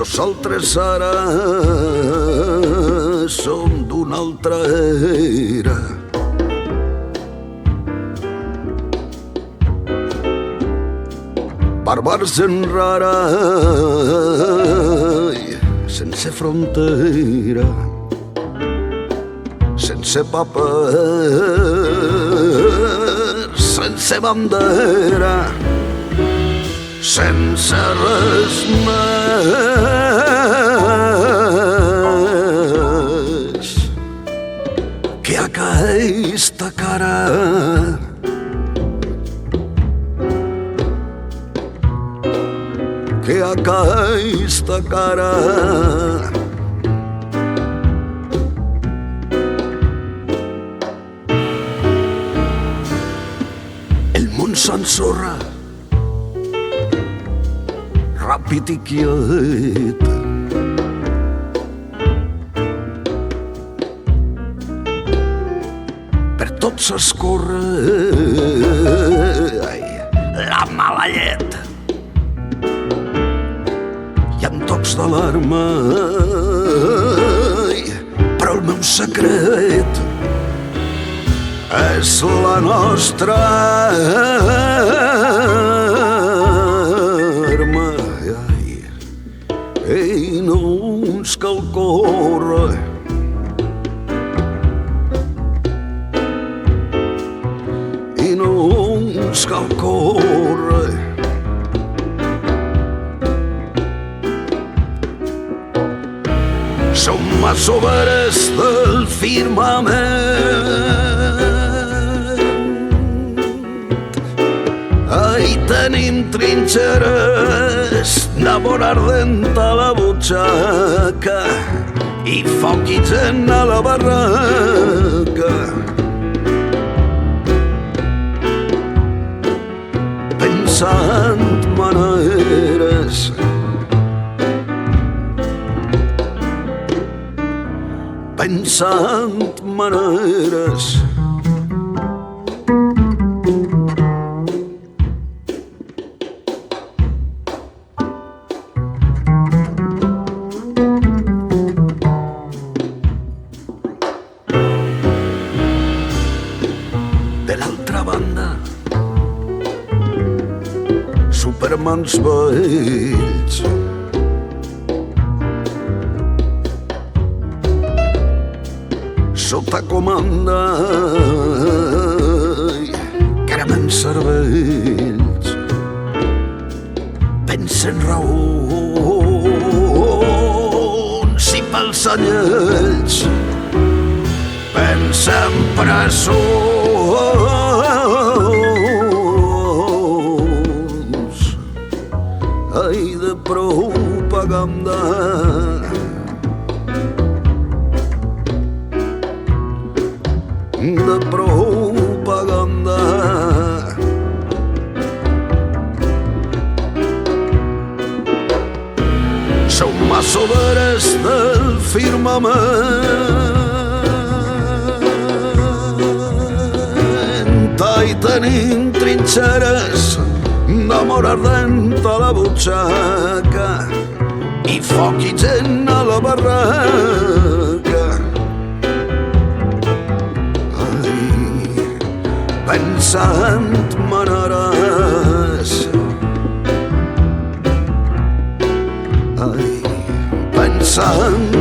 Nosaltres ara som d'una altra era. Bàrbars en rara, sense frontera, sense papers, sense bandera, sense res més que aquesta cara. Que aquesta cara. El món s'ensorra ràpid i quiet. Per tot s'escorre la mala llet. Hi ha tocs d'alarma, però el meu secret és la nostra arma. I no ens cal córrer, i no ens cal córrer. Som masoveres del firmament. Ahí tenim trinxeres d'amor ardent a la butxaca i foc i gent a la barraca. Pensant maneres, pensant maneres. De l'altra banda, supermans vells, sota comanda, cremen cervells, pensen raons i pels anyells, pensen presons, ai de propaganda. De propaganda. Som masoveres del firmament. Ahí tenim trinxeres d'amor ardent a la butxaca i foc i gent a la barraca. Pensant maneres, ai, pensant